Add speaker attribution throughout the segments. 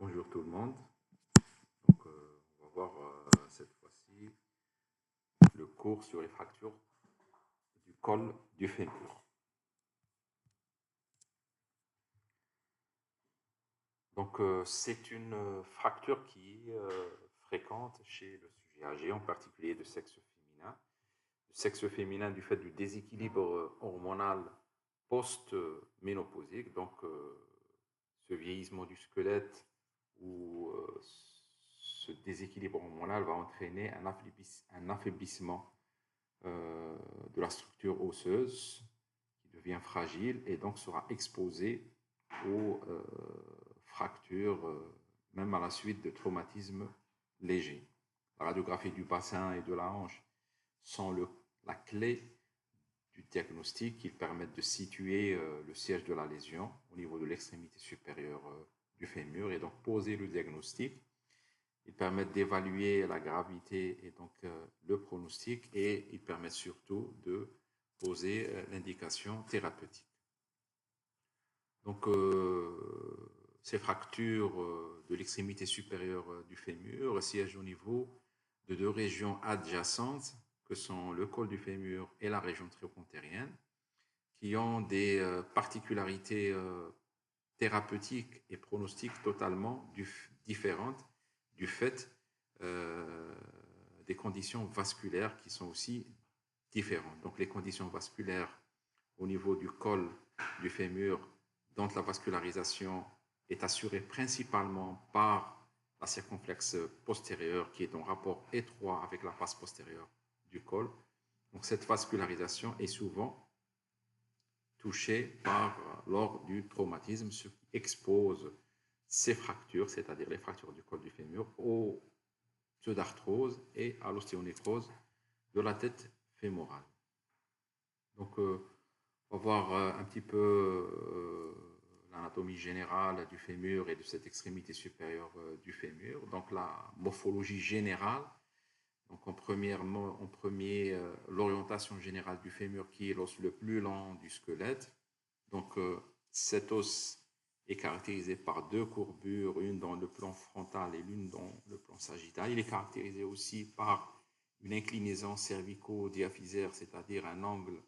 Speaker 1: Bonjour tout le monde. Donc, on va voir cette fois-ci le cours sur les fractures du col du fémur. Donc, c'est une fracture qui est fréquente chez le sujet âgé, en particulier de sexe féminin. Le sexe féminin du fait du déséquilibre hormonal post-ménopausique, donc ce vieillissement du squelette ou ce déséquilibre hormonal va entraîner un affaiblissement de la structure osseuse qui devient fragile et donc sera exposée aux fractures, même à la suite de traumatismes légers. La radiographie du bassin et de la hanche sont la clé du diagnostic. Ils permettent de situer le siège de la lésion au niveau de l'extrémité supérieure du fémur et donc poser le diagnostic. Ils permettent d'évaluer la gravité et donc le pronostic, et ils permettent surtout de poser l'indication thérapeutique. Donc, ces fractures de l'extrémité supérieure du fémur siègent au niveau de deux régions adjacentes que sont le col du fémur et la région trochanterienne, qui ont des particularités thérapeutiques et pronostiques totalement différentes du fait des conditions vasculaires qui sont aussi différentes. Donc les conditions vasculaires au niveau du col du fémur, dont la vascularisation est assurée principalement par la circonflexe postérieure qui est en rapport étroit avec la face postérieure du col. Donc cette vascularisation est souvent touchée lors du traumatisme, ce qui expose ces fractures, c'est-à-dire les fractures du col du fémur, aux pseudarthrose et à l'ostéonécrose de la tête fémorale. Donc, on va voir un petit peu l'anatomie générale du fémur et de cette extrémité supérieure du fémur. Donc, la morphologie générale. Donc, en premier, l'orientation générale du fémur qui est l'os le plus long du squelette. Donc, cet os est caractérisé par deux courbures, une dans le plan frontal et l'une dans le plan sagittal. Il est caractérisé aussi par une inclinaison cervico-diaphysaire, c'est-à-dire un angle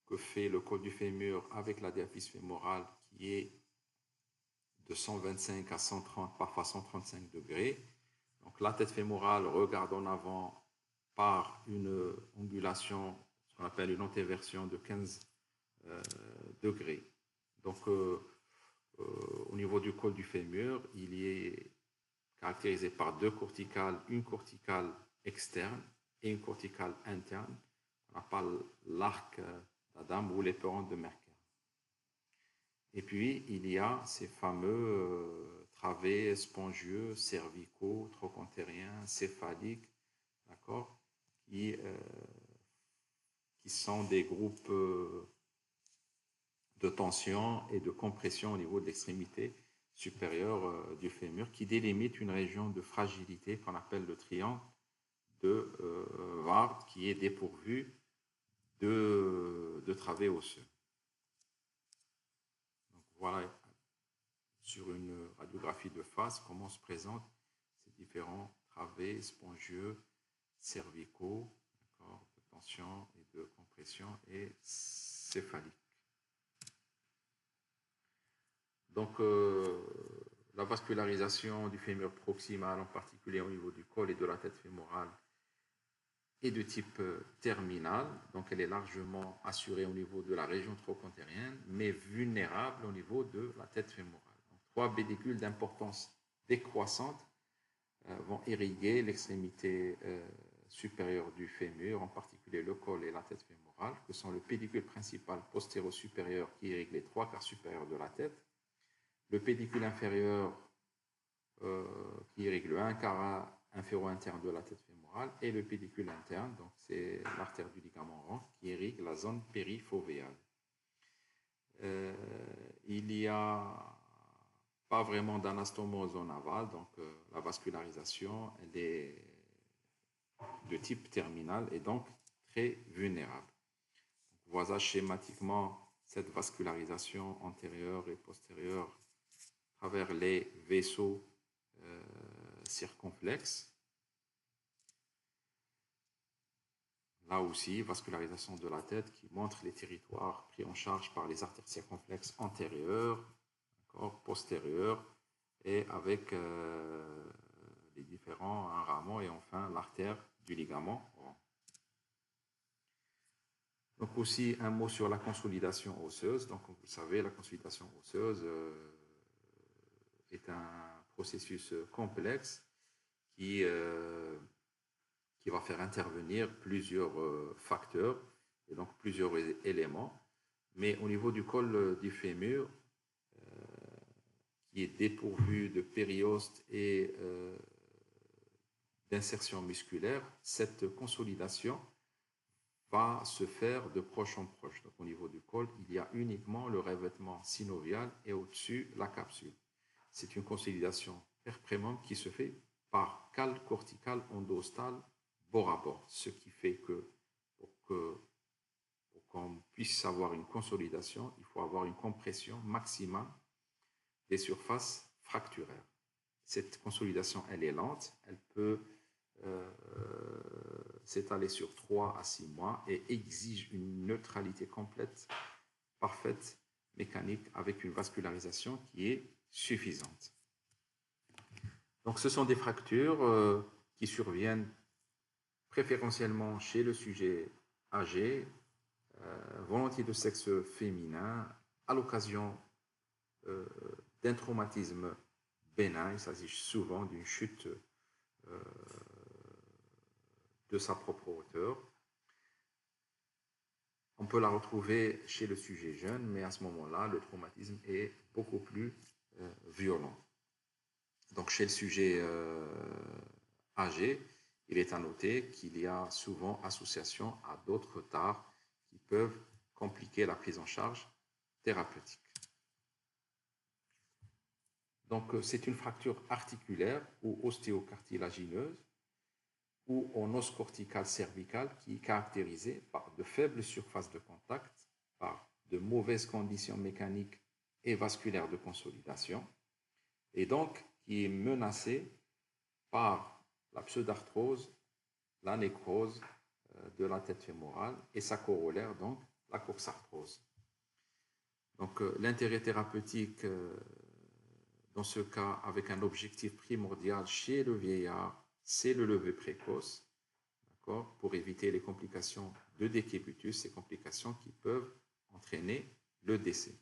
Speaker 1: que fait le col du fémur avec la diaphyse fémorale qui est de 125 à 130, parfois 135 degrés. Donc la tête fémorale regarde en avant par une ondulation, ce qu'on appelle une antéversion de 15 degrés. Donc au niveau du col du fémur, il est caractérisé par deux corticales, une corticale externe et une corticale interne. On appelle l'arc d'Adam ou l'éperon de Merkel. Et puis, il y a ces fameux travées spongieux, cervicaux, trochantériens, céphaliques, d'accord, qui sont des groupes de tension et de compression au niveau de l'extrémité supérieure du fémur, qui délimitent une région de fragilité qu'on appelle le triangle de Ward, qui est dépourvu de travées osseux. Donc voilà, sur une radiographie de face, comment se présentent ces différents travées spongieux, cervicaux, de tension et de compression, et céphaliques. Donc, la vascularisation du fémur proximal, en particulier au niveau du col et de la tête fémorale, est de type terminal. Donc, elle est largement assurée au niveau de la région trochantérienne, mais vulnérable au niveau de la tête fémorale. Donc, trois pédicules d'importance décroissante vont irriguer l'extrémité supérieure du fémur, en particulier le col et la tête fémorale, que sont le pédicule principal postéro-supérieur qui irrigue les trois quarts supérieurs de la tête, le pédicule inférieur qui irrigue le 1 quart inféro-interne de la tête fémorale, et le pédicule interne, donc c'est l'artère du ligament rond, qui irrigue la zone périfovéale. Il n'y a pas vraiment d'anastomose en aval, donc la vascularisation elle est de type terminal et donc très vulnérable. Voilà schématiquement cette vascularisation antérieure et postérieure travers les vaisseaux circonflexes. Là aussi, vascularisation de la tête qui montre les territoires pris en charge par les artères circonflexes antérieures, postérieures, et avec les différents rameaux et enfin l'artère du ligament. Donc aussi un mot sur la consolidation osseuse. Donc vous savez, la consolidation osseuse est un processus complexe qui va faire intervenir plusieurs facteurs et donc plusieurs éléments. Mais au niveau du col du fémur, qui est dépourvu de périoste et d'insertion musculaire, cette consolidation va se faire de proche en proche. Donc au niveau du col, il y a uniquement le revêtement synovial et au-dessus la capsule. C'est une consolidation perprémum qui se fait par cale corticale endostale bord à bord, ce qui fait que pour qu'on puisse avoir une consolidation, il faut avoir une compression maximale des surfaces fracturaires. Cette consolidation, elle est lente, elle peut s'étaler sur 3 à 6 mois et exige une neutralité complète, parfaite, mécanique, avec une vascularisation qui est suffisante. Donc ce sont des fractures qui surviennent préférentiellement chez le sujet âgé, volontiers de sexe féminin, à l'occasion d'un traumatisme bénin. Il s'agit souvent d'une chute de sa propre hauteur. On peut la retrouver chez le sujet jeune, mais à ce moment-là, le traumatisme est beaucoup plus violent. Donc chez le sujet âgé, il est à noter qu'il y a souvent association à d'autres retards qui peuvent compliquer la prise en charge thérapeutique. Donc c'est une fracture articulaire ou ostéocartilagineuse ou en os cortical cervical qui est caractérisée par de faibles surfaces de contact, par de mauvaises conditions mécaniques et vasculaires de consolidation, et donc qui est menacée par la pseudarthrose, la nécrose de la tête fémorale et sa corollaire, donc la coxarthrose. Donc l'intérêt thérapeutique dans ce cas, avec un objectif primordial chez le vieillard, c'est le lever précoce, pour éviter les complications de décubitus, ces complications qui peuvent entraîner le décès.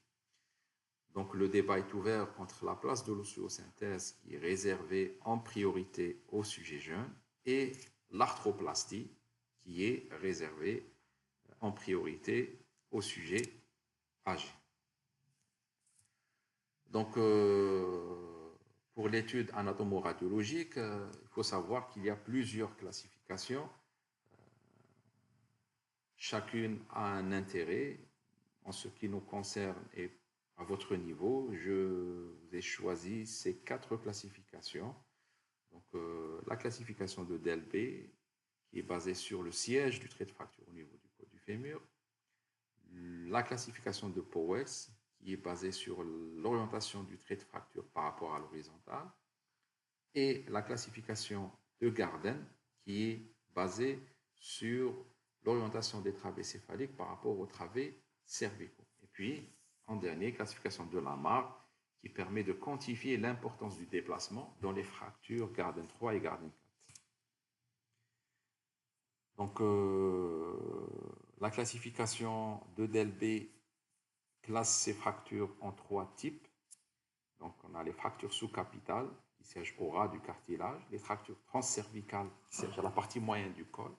Speaker 1: Donc le débat est ouvert entre la place de l'ostéosynthèse qui est réservée en priorité aux sujets jeunes et l'arthroplastie qui est réservée en priorité aux sujets âgés. Donc pour l'étude anatomo-radiologique, il faut savoir qu'il y a plusieurs classifications. Chacune a un intérêt. En ce qui nous concerne et à votre niveau, je vous ai choisi ces 4 classifications. Donc, la classification de Delbé, qui est basée sur le siège du trait de fracture au niveau du col du fémur. La classification de Powers, qui est basée sur l'orientation du trait de fracture par rapport à l'horizontale. Et la classification de Garden, qui est basée sur l'orientation des travées céphaliques par rapport aux travées cervicaux. Et puis, en dernier, classification de Lamar, qui permet de quantifier l'importance du déplacement dans les fractures Garden 3 et Garden 4. Donc, la classification de Delbé classe ces fractures en 3 types. Donc, on a les fractures sous-capitales, qui siègent au ras du cartilage, les fractures transcervicales, qui siègent à la partie moyenne du col,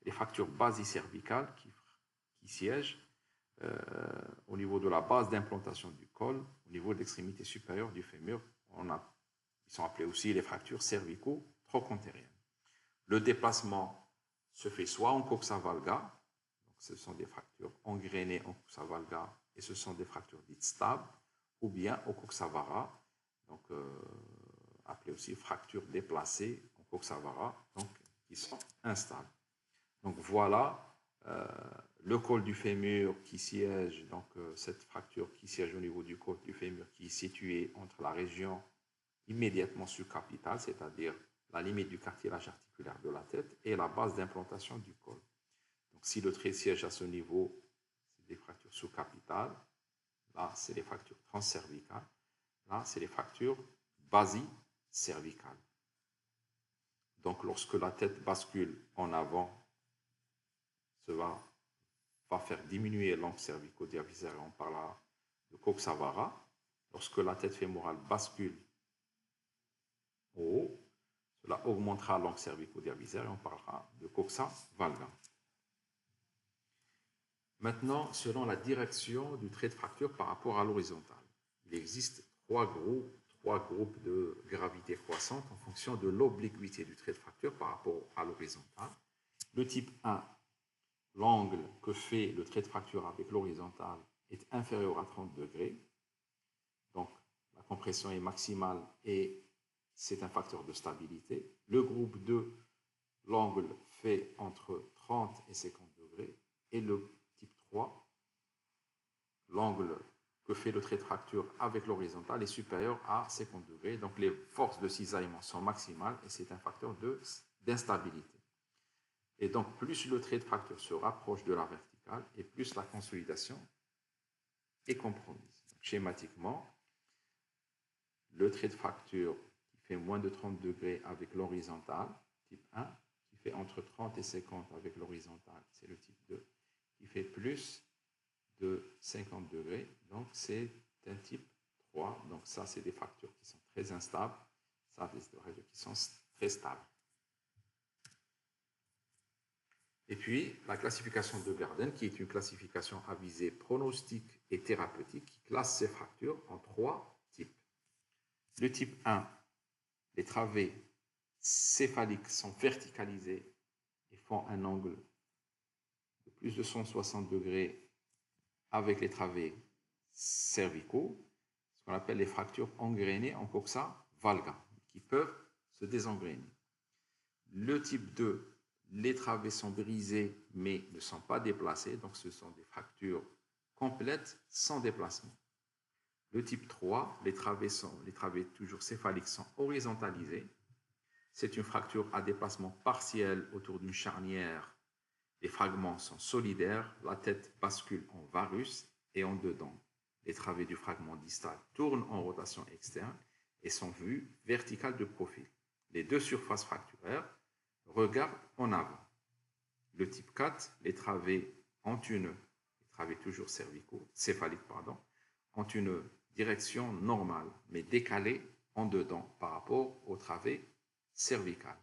Speaker 1: les fractures basicervicales, qui siègent au niveau de la base d'implantation du col, au niveau de l'extrémité supérieure du fémur. Ils sont appelés aussi les fractures cervico-trochantériennes. Le déplacement se fait soit en coxa valga, donc ce sont des fractures engrainées en coxa valga, et ce sont des fractures dites stables, ou bien au coxa vara, donc appelées aussi fractures déplacées en coxa vara, donc qui sont instables. Donc voilà le col du fémur qui siège, donc cette fracture qui siège au niveau du col du fémur qui est située entre la région immédiatement subcapitale, c'est-à-dire la limite du cartilage articulaire de la tête, et la base d'implantation du col. Donc si le trait siège à ce niveau, c'est des fractures sous-capitales. Là, c'est les fractures transcervicales. Là, c'est les fractures basicervicales. Donc lorsque la tête bascule en avant, cela va faire diminuer l'angle cervico-diaphysaire, on parlera de coxa-vara. Lorsque la tête fémorale bascule en haut, cela augmentera l'angle cervico-diaphysaire et on parlera de coxa-valga. Maintenant, selon la direction du trait de fracture par rapport à l'horizontale, il existe trois groupes de gravité croissante en fonction de l'obliquité du trait de fracture par rapport à l'horizontale. Le type 1, l'angle que fait le trait de fracture avec l'horizontale est inférieur à 30 degrés. Donc, la compression est maximale et c'est un facteur de stabilité. Le groupe 2, l'angle fait entre 30 et 50 degrés. Et le type 3, l'angle que fait le trait de fracture avec l'horizontale est supérieur à 50 degrés. Donc, les forces de cisaillement sont maximales et c'est un facteur d'instabilité. Et donc, plus le trait de fracture se rapproche de la verticale et plus la consolidation est compromise. Donc, schématiquement, le trait de fracture qui fait moins de 30 degrés avec l'horizontale, type 1, qui fait entre 30 et 50 avec l'horizontale, c'est le type 2, qui fait plus de 50 degrés, donc c'est un type 3. Donc ça, c'est des fractures qui sont très instables, ça, des fractures qui sont très stables. Et puis, la classification de Garden, qui est une classification à visée pronostique et thérapeutique, qui classe ces fractures en 3 types. Le type 1, les travées céphaliques sont verticalisées et font un angle de plus de 160 degrés avec les travées cervicaux, ce qu'on appelle les fractures engrainées en coxa valga, qui peuvent se désengrainer. Le type 2, les travées sont brisées mais ne sont pas déplacées, donc ce sont des fractures complètes sans déplacement. Le type 3, les travées toujours céphaliques sont horizontalisées. C'est une fracture à déplacement partiel autour d'une charnière. Les fragments sont solidaires, la tête bascule en varus et en dedans. Les travées du fragment distal tournent en rotation externe et sont vues verticales de profil. Les deux surfaces fracturaires regardent en avant. Le type 4, les travées toujours céphaliques, ont une direction normale, mais décalée en dedans par rapport aux travées cervicales.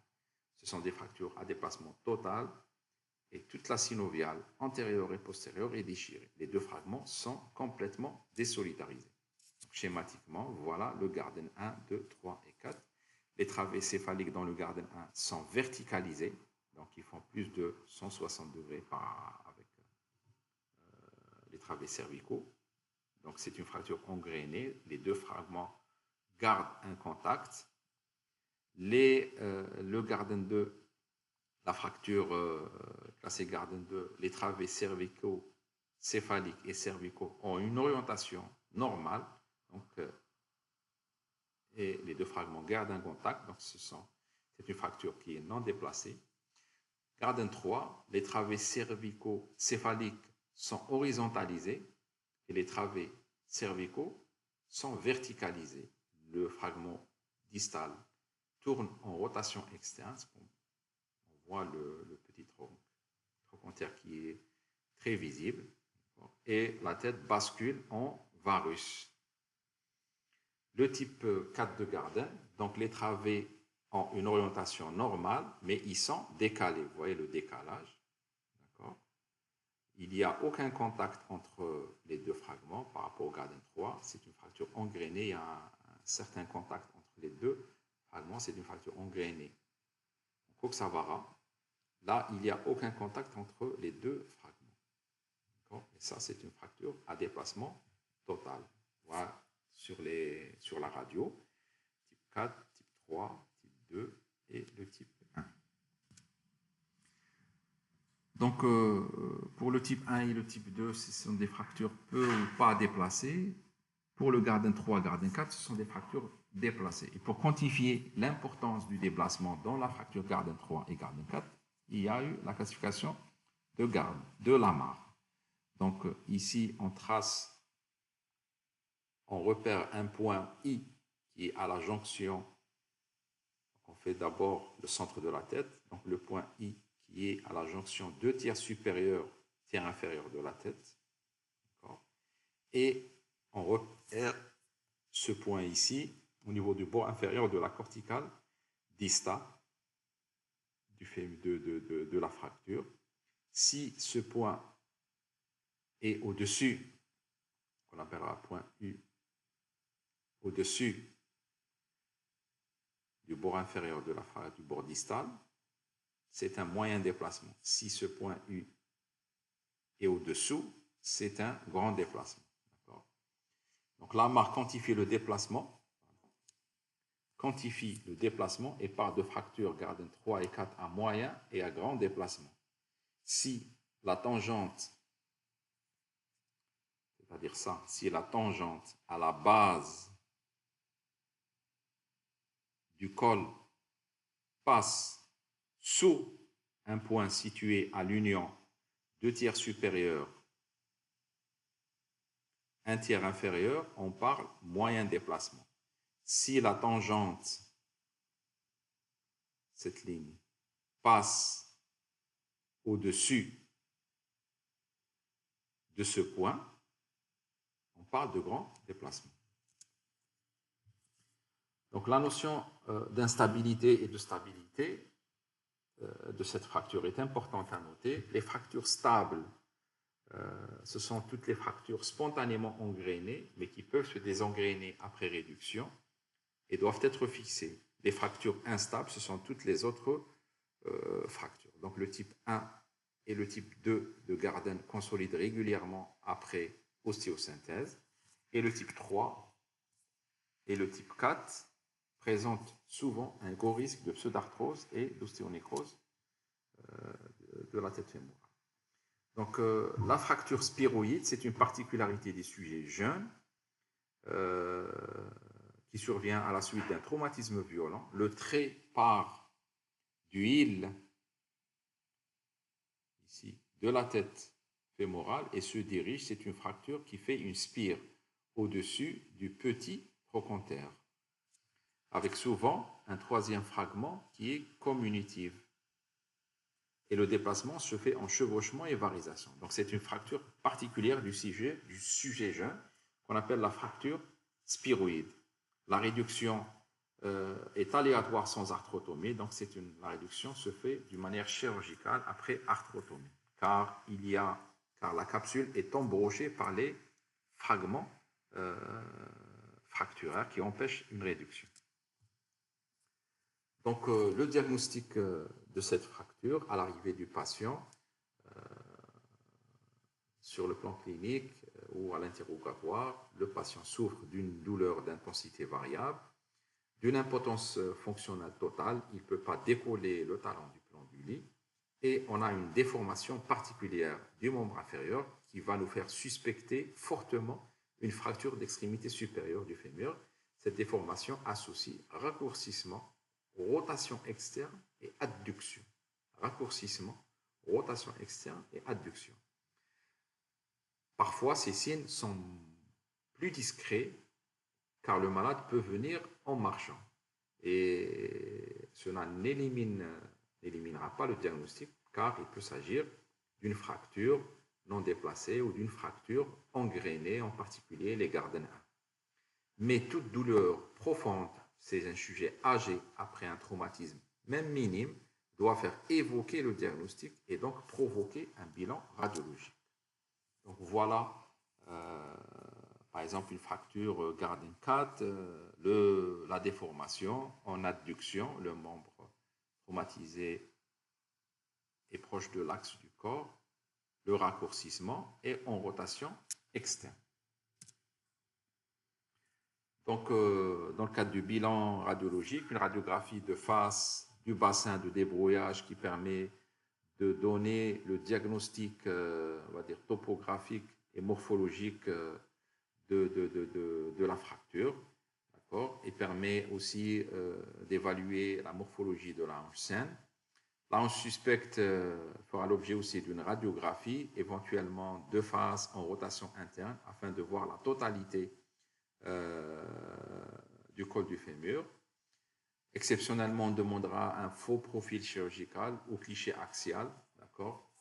Speaker 1: Ce sont des fractures à déplacement total et toute la synoviale antérieure et postérieure est déchirée. Les deux fragments sont complètement désolidarisés. Donc, schématiquement, voilà le Garden 1, 2, 3 et 4. Les travées céphaliques dans le Garden 1 sont verticalisées, donc ils font plus de 160 degrés avec les travées cervicaux. Donc c'est une fracture engrainée, les deux fragments gardent un contact. Le Garden 2, la fracture classée Garden 2, les travées cervicaux, céphaliques et cervicaux ont une orientation normale, donc, et les deux fragments gardent un contact, donc c'est une fracture qui est non déplacée. Garden 3, les travées cervicaux céphaliques sont horizontalisés et les travées cervicaux sont verticalisés. Le fragment distal tourne en rotation externe. On voit le petit trochanter qui est très visible. Et la tête bascule en varus. Le type 4 de Garden, donc les travées ont une orientation normale, mais ils sont décalés. Vous voyez le décalage. Il n'y a aucun contact entre les deux fragments par rapport au Garden 3. C'est une fracture engrainée. Il y a un certain contact entre les deux fragments. C'est une fracture engrainée. En coxa-vara, là, il n'y a aucun contact entre les deux fragments. Et ça, c'est une fracture à déplacement total. Voilà sur la radio. Type 4, type 3, type 2 et le type 1. Donc, pour le type 1 et le type 2, ce sont des fractures peu ou pas déplacées. Pour le Garden 3 et Garden 4, ce sont des fractures déplacées. Et pour quantifier l'importance du déplacement dans la fracture Garden 3 et Garden 4, il y a eu la classification de Gard, de Lamarre. Donc, ici, on trace, on repère un point I qui est à la jonction. On fait d'abord le centre de la tête, donc le point I qui est à la jonction 2 tiers supérieur, tiers inférieur de la tête. Et on repère ce point ici au niveau du bord inférieur de la corticale distale de la fracture. Si ce point est au-dessus, qu'on appellera point U, au-dessus du bord inférieur de la fracture du bord distal, c'est un moyen déplacement. Si ce point U est au-dessous, c'est un grand déplacement. Donc Lamarre quantifie le déplacement et part de fractures Garden 3 et 4 à moyen et à grand déplacement. Si la tangente, c'est-à-dire ça, si la tangente à la base du col passe sous un point situé à l'union 2 tiers supérieur, 1 tiers inférieur, on parle moyen déplacement. Si la tangente, cette ligne, passe au-dessus de ce point, on parle de grand déplacement. Donc la notion d'instabilité et de stabilité de cette fracture est importante à noter. Les fractures stables, ce sont toutes les fractures spontanément engrainées, mais qui peuvent se désengrainer après réduction et doivent être fixées. Les fractures instables, ce sont toutes les autres fractures. Donc le type 1 et le type 2 de Garden consolident régulièrement après ostéosynthèse, et le type 3 et le type 4 présentent souvent un gros risque de pseudarthrose et d'ostéonécrose de la tête fémorale. Donc, la fracture spiroïde, c'est une particularité des sujets jeunes qui survient à la suite d'un traumatisme violent. Le trait part du heel ici, de la tête fémorale et se dirige, c'est une fracture qui fait une spire au-dessus du petit trochanter, avec souvent un troisième fragment qui est communitif. Et le déplacement se fait en chevauchement et varisation. Donc c'est une fracture particulière du sujet jeune qu'on appelle la fracture spiroïde. La réduction est aléatoire sans arthrotomie, donc la réduction se fait d'une manière chirurgicale après arthrotomie, car la capsule est embrochée par les fragments fracturaires qui empêchent une réduction. Donc, le diagnostic de cette fracture à l'arrivée du patient, sur le plan clinique ou à l'interrogatoire, le patient souffre d'une douleur d'intensité variable, d'une impotence fonctionnelle totale, il ne peut pas décoller le talon du plan du lit, et on a une déformation particulière du membre inférieur qui va nous faire suspecter fortement une fracture d'extrémité supérieure du fémur. Cette déformation associe raccourcissement, rotation externe et adduction. Raccourcissement, rotation externe et adduction. Parfois, ces signes sont plus discrets car le malade peut venir en marchant. Et cela n'éliminera pas le diagnostic car il peut s'agir d'une fracture non déplacée ou d'une fracture engrainée, en particulier les Garden 1. Mais toute douleur profonde, c'est un sujet âgé après un traumatisme, même minime, doit faire évoquer le diagnostic et donc provoquer un bilan radiologique. Donc voilà, par exemple, une fracture Garden 4, la déformation en adduction, le membre traumatisé est proche de l'axe du corps, le raccourcissement et en rotation externe. Donc, dans le cadre du bilan radiologique, une radiographie de face du bassin de débrouillage qui permet de donner le diagnostic, on va dire, topographique et morphologique de la fracture. Il permet aussi d'évaluer la morphologie de la hanche saine. La hanche suspecte fera l'objet aussi d'une radiographie, éventuellement de face en rotation interne, afin de voir la totalité du col du fémur. Exceptionnellement, on demandera un faux profil chirurgical ou cliché axial, d'accord.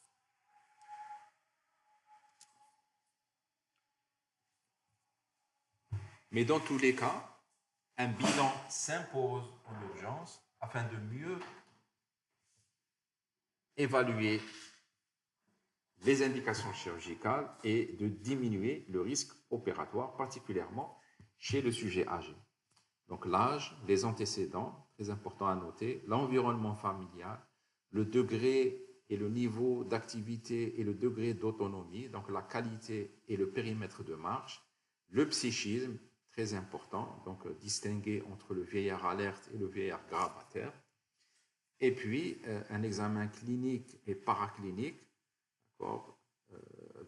Speaker 1: Mais dans tous les cas, un bilan s'impose en urgence afin de mieux évaluer les indications chirurgicales et de diminuer le risque opératoire, particulièrement chez le sujet âgé. Donc l'âge, les antécédents, très important à noter, l'environnement familial, le degré et le niveau d'activité et le degré d'autonomie, donc la qualité et le périmètre de marche, le psychisme, très important, donc distinguer entre le vieillard alerte et le vieillard grabataire, et puis un examen clinique et paraclinique,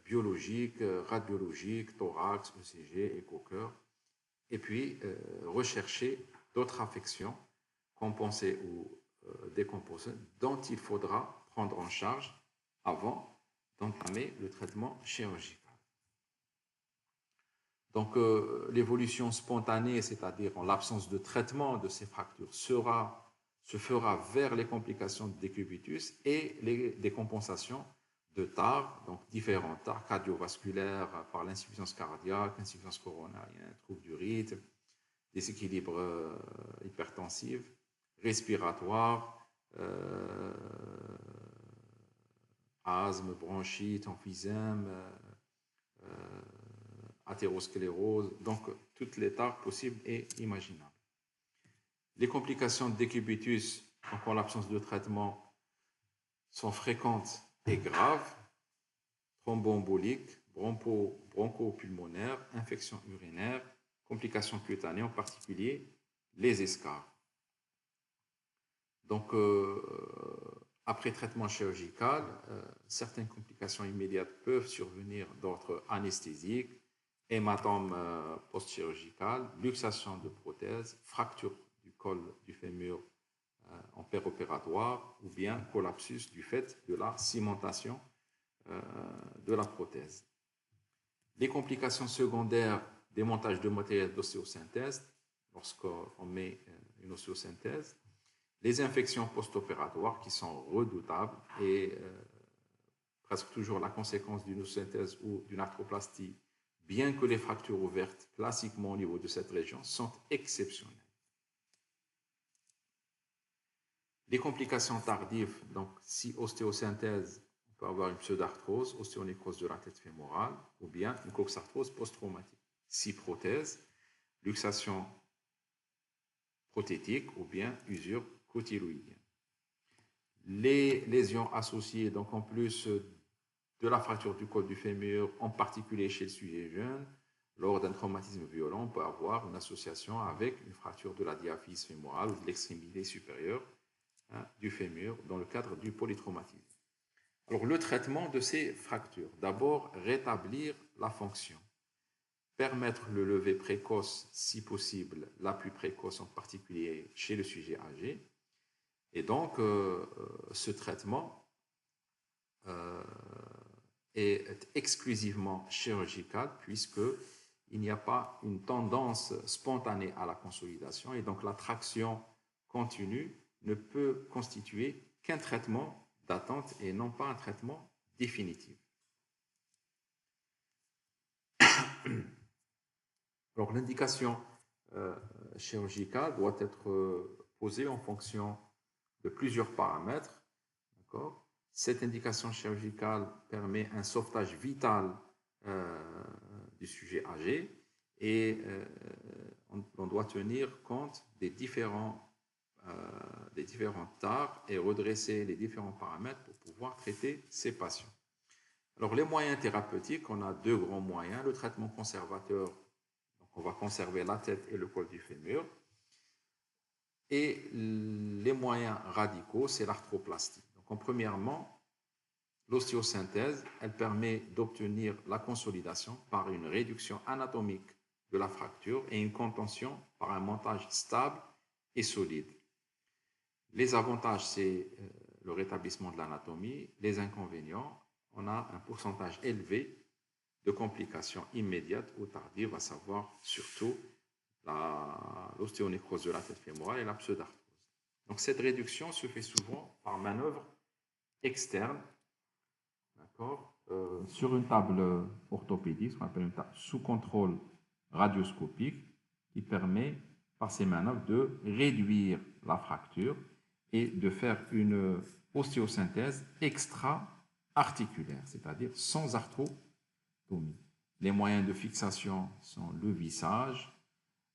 Speaker 1: biologique, radiologique, thorax, ECG, écho-cœur, et puis rechercher d'autres affections compensées ou décomposées dont il faudra prendre en charge avant d'entamer le traitement chirurgical. Donc l'évolution spontanée, c'est-à-dire en l'absence de traitement de ces fractures, se fera vers les complications de décubitus et les décompensations de tares, donc différents tares cardiovasculaires par l'insuffisance cardiaque, insuffisance coronarienne, troubles du rythme, déséquilibre hypertensif, respiratoire, asthme, bronchite, emphysème, athérosclérose, donc toutes les tares possibles et imaginables. Les complications de décubitus, donc en l'absence de traitement, sont fréquentes et graves, thromboemboliques, bronchopulmonaires, infections urinaires, complications cutanées, en particulier les escarres. Donc, après traitement chirurgical, certaines complications immédiates peuvent survenir d'ordre anesthésique, hématome post-chirurgical, luxation de prothèse, fracture du col du fémur en péropératoire ou bien collapsus du fait de la cimentation de la prothèse. Les complications secondaires des montages de matériel d'ostéosynthèse, lorsqu'on met une ostéosynthèse, les infections post-opératoires qui sont redoutables et presque toujours la conséquence d'une ostéosynthèse ou d'une arthroplastie, bien que les fractures ouvertes classiquement au niveau de cette région sont exceptionnelles. Les complications tardives, donc si ostéosynthèse, on peut avoir une pseudarthrose, ostéonécrose de la tête fémorale ou bien une coxarthrose post-traumatique. Si prothèse, luxation prothétique ou bien usure cotyloïdienne. Les lésions associées, donc en plus de la fracture du col du fémur, en particulier chez le sujet jeune, lors d'un traumatisme violent, on peut avoir une association avec une fracture de la diaphyse fémorale ou de l'extrémité supérieure du fémur dans le cadre du polytraumatisme. Alors, le traitement de ces fractures, d'abord rétablir la fonction, permettre le lever précoce, si possible, la plus précoce en particulier chez le sujet âgé. Et donc, ce traitement est exclusivement chirurgical puisqu'il n'y a pas une tendance spontanée à la consolidation et donc la traction continue ne peut constituer qu'un traitement d'attente et non pas un traitement définitif. Alors l'indication chirurgicale doit être posée en fonction de plusieurs paramètres. D'accord ? Cette indication chirurgicale permet un sauvetage vital du sujet âgé et on doit tenir compte des différents tares et redresser les différents paramètres pour pouvoir traiter ces patients. Alors, les moyens thérapeutiques, on a deux grands moyens. Le traitement conservateur, donc on va conserver la tête et le col du fémur. Et les moyens radicaux, c'est l'arthroplastie. Donc, premièrement, l'ostéosynthèse, elle permet d'obtenir la consolidation par une réduction anatomique de la fracture et une contention par un montage stable et solide. Les avantages, c'est le rétablissement de l'anatomie. Les inconvénients, on a un pourcentage élevé de complications immédiates ou tardives, à savoir surtout l'ostéonécrose de la tête fémorale et la pseudarthrose. Donc cette réduction se fait souvent par manœuvre externe, sur une table orthopédique, ce qu'on appelle une table sous contrôle radioscopique, qui permet par ces manœuvres de réduire la fracture et de faire une ostéosynthèse extra-articulaire, c'est-à-dire sans arthrotomie. Les moyens de fixation sont le vissage,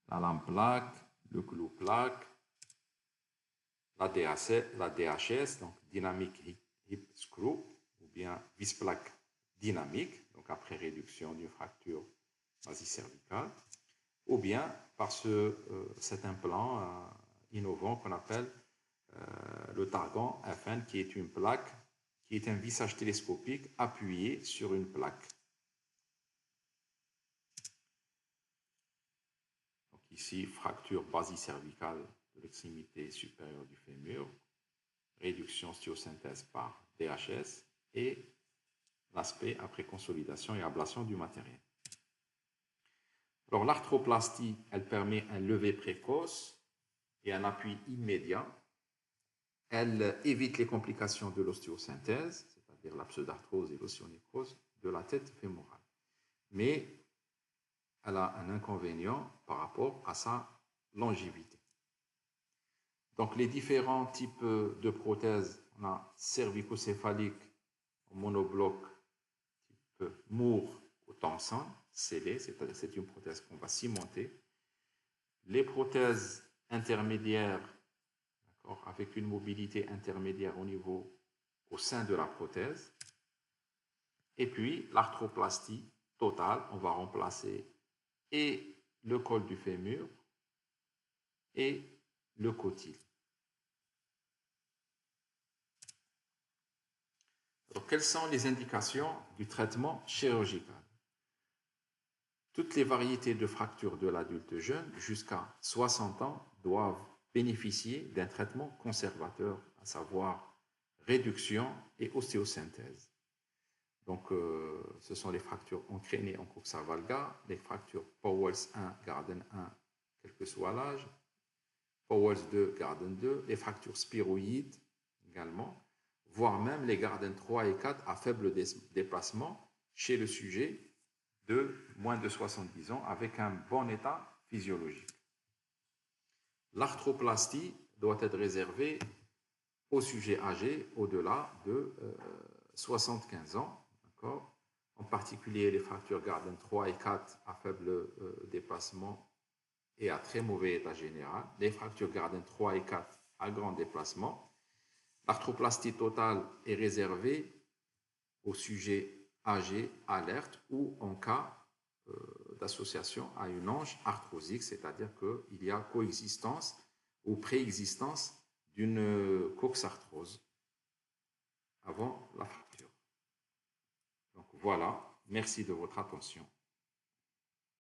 Speaker 1: la lame plaque, le clou plaque, la DHS, donc dynamic hip screw, ou bien vis plaque dynamique, donc après réduction d'une fracture basicervicale, ou bien par cet implant innovant qu'on appelle le Targan FN, qui est une plaque, qui est un vissage télescopique appuyé sur une plaque. Donc ici, fracture basicervicale de l'extrémité supérieure du fémur, réduction ostéosynthèse par DHS et l'aspect après consolidation et ablation du matériel. Alors l'arthroplastie, elle permet un lever précoce et un appui immédiat. Elle évite les complications de l'ostéosynthèse, c'est-à-dire la pseudarthrose et l'ostéonécrose de la tête fémorale. Mais elle a un inconvénient par rapport à sa longévité. Donc les différents types de prothèses, on a cervicocéphalique monobloc type Moore ou Thompson, scellé, c'est-à-dire c'est une prothèse qu'on va cimenter. Les prothèses intermédiaires, avec une mobilité intermédiaire au sein de la prothèse. Et puis l'arthroplastie totale, on va remplacer et le col du fémur et le cotyle. Alors, quelles sont les indications du traitement chirurgical? Toutes les variétés de fractures de l'adulte jeune jusqu'à 60 ans doivent bénéficier d'un traitement conservateur, à savoir réduction et ostéosynthèse. Donc, ce sont les fractures entraînées en coxa valga, les fractures Powell's 1, Garden 1, quel que soit l'âge, Powell's 2, Garden 2, les fractures spiroïdes également, voire même les Garden 3 et 4 à faible déplacement chez le sujet de moins de 70 ans avec un bon état physiologique. L'arthroplastie doit être réservée aux sujets âgés au-delà de 75 ans, en particulier les fractures Garden 3 et 4 à faible déplacement et à très mauvais état général, les fractures Garden 3 et 4 à grand déplacement. L'arthroplastie totale est réservée aux sujets âgés, alertes ou en cas d'association à une hanche arthrosique, c'est-à-dire qu'il y a coexistence ou préexistence d'une coxarthrose avant la fracture. Donc voilà, merci de votre attention.